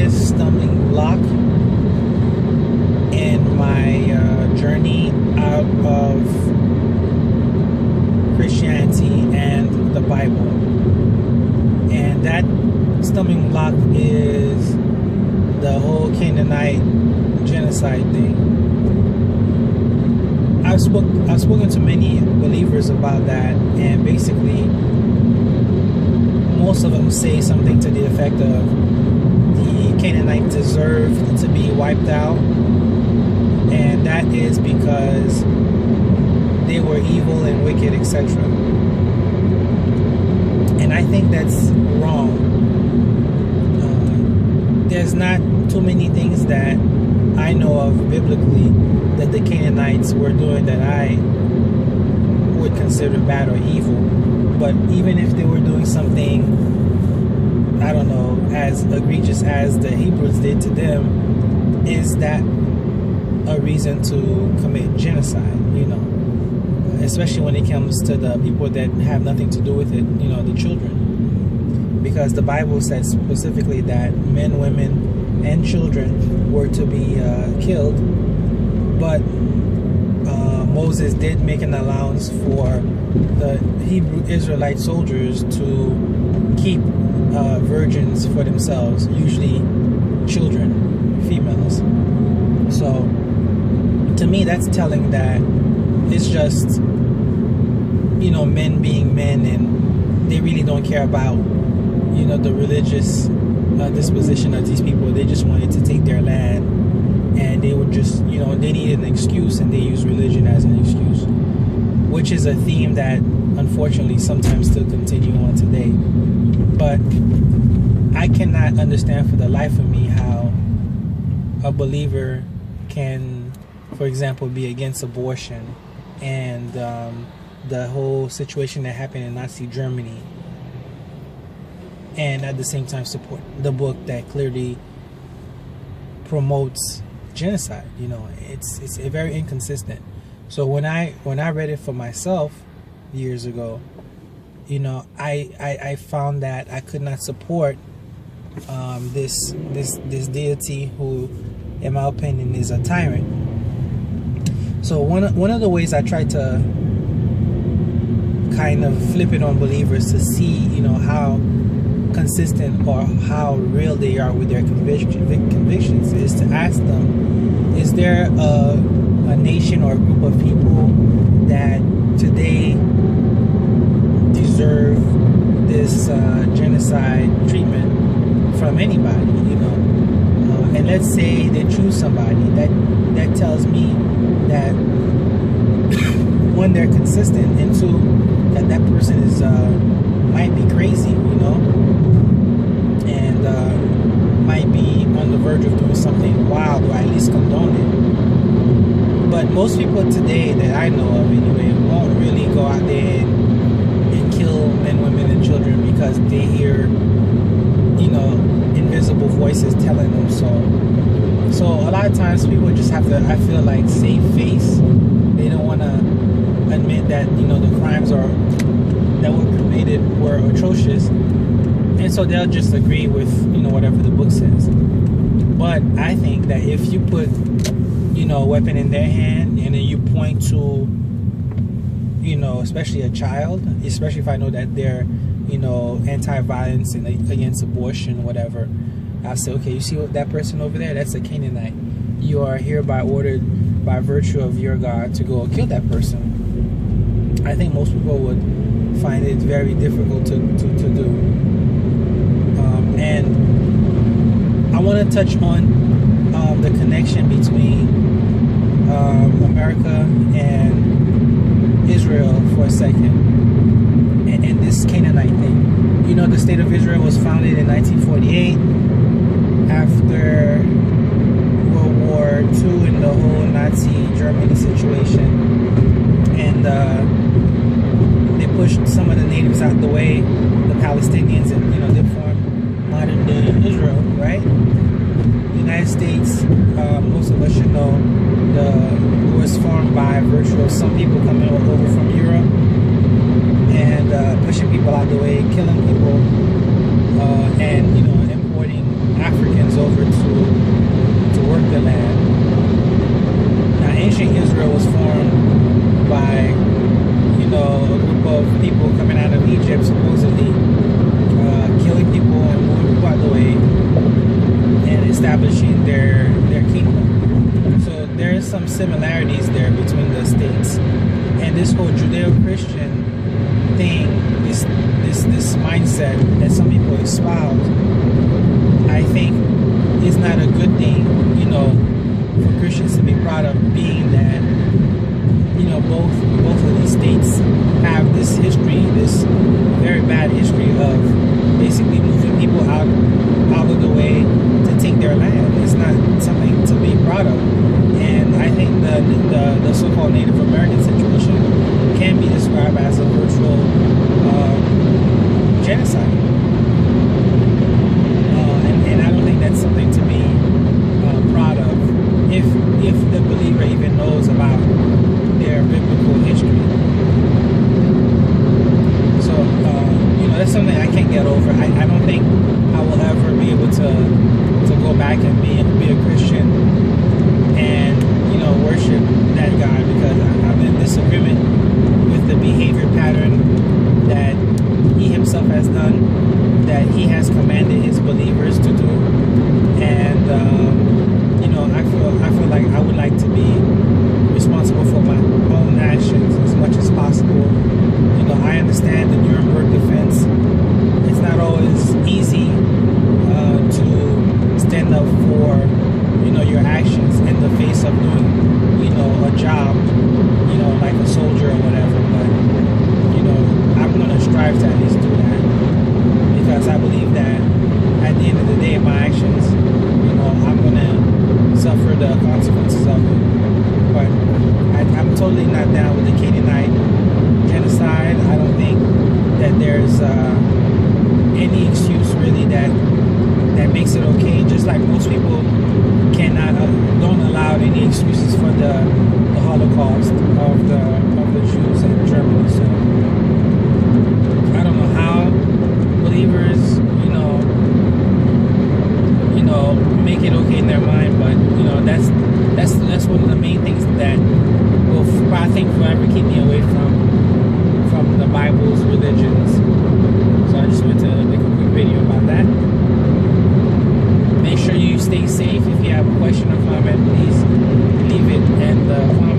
biggest stumbling block in my journey out of Christianity and the Bible. And that stumbling block is the whole Canaanite genocide thing. I've spoken to many believers about that, and basically most of them say something to the effect of the Canaanites deserved to be wiped out, and that is because they were evil and wicked, etc. And I think that's wrong. There's not too many things that I know of biblically that the Canaanites were doing that I would consider bad or evil. But even if they were doing something, I don't know, as egregious as the Hebrews did to them, is that a reason to commit genocide, you know? Especially when it comes to the people that have nothing to do with it, you know, the children. Because the Bible says specifically that men, women, and children were to be killed. But Moses did make an allowance for the Hebrew Israelite soldiers to keep virgins for themselves, usually children, females. So to me, that's telling that it's just, you know, men being men, and they really don't care about, you know, the religious disposition of these people. They just wanted to take their land, and they would just, you know, they needed an excuse, and they use religion as an excuse, which is a theme that unfortunately sometimes still continue on today. But I cannot understand for the life of me how a believer can, for example, be against abortion and the whole situation that happened in Nazi Germany, and at the same time support the book that clearly promotes genocide. You know, it's very inconsistent. So when I read it for myself years ago, you know, I found that I could not support this deity who, in my opinion, is a tyrant. So one of the ways I tried to kind of flip it on believers to see, you know, how consistent or how real they are with their convictions is to ask them, is there a nation or a group of people that today deserve this genocide treatment from anybody, you know? And let's say they choose somebody that tells me that one, they're consistent, and two, that person is might be crazy, you know, and might be on the verge of doing something wild, or at least condone it. But most people today that I know of anyway won't really go out there and kill men, women, and children because they hear, you know, invisible voices telling them so. So a lot of times people just have to, I feel like, save face. They don't want to admit that, you know, the crimes that were committed were atrocious, and so they'll just agree with, you know, whatever the book says. But I think that if you put, you know, a weapon in their hand, and then you point to, you know, especially a child, especially if I know that they're, you know, anti-violence and against abortion, whatever, I'll say, okay, you see that person over there? That's a Canaanite. You are hereby ordered by virtue of your God to go kill that person. I think most people would find it very difficult to do. And I want to touch on the connection between America and Israel for a second, and this Canaanite thing. You know, the state of Israel was founded in 1948 after World War II and the whole Nazi Germany situation, and they pushed some of the natives out the way, the Palestinians, and, you know, they formed modern day Israel, right? The United States, most of us should know, was formed by virtue of some people coming over from Europe and pushing people out the way, killing people, and, you know, importing Africans over to work the land. Now, ancient Israel was formed by, a group of people coming out of Egypt, supposedly killing people and moving people out of the way and establishing their kingdom. So there's some similarities there between the states. And this whole Judeo-Christian thing, this mindset that some people espouse, I think is not a good thing, for Christians to be proud of, being that, both of these states have this history, this very bad history of basically moving people out of the way to take their land. It's not something to be proud of. And I think the so-called Native American situation can be described as a virtual genocide. And I don't think that's something to be proud of if the believer even knows about their biblical history. So, that's something I can't get over. I don't think I will ever be able to go back and be a Christian and, worship that God, because I'm in disagreement with the behavior pattern that He Himself has done, that He has commanded His believers to do. And, I feel like I would like to be responsible for my own actions as much as possible. I understand the Nuremberg defense. It's not always easy to stand up for, your actions in the face of doing, a job, like a soldier or whatever. But, I'm going to strive to at least do that, because I believe that at the end of the day, my actions, I'm going to suffer the consequences of it. But I'm totally not down with the Canaanite genocide. I don't think that there's any excuse really that makes it okay. Just like most people don't allow any excuses for the Holocaust of the Jews in Germany. So I don't know how believers, make it okay in their mind, but that's one of the main things that will, I think, forever keep me away from the Bible's religions. So I just wanted to make a quick video about that. Make sure you stay safe. If you have a question or comment, please leave it in the comment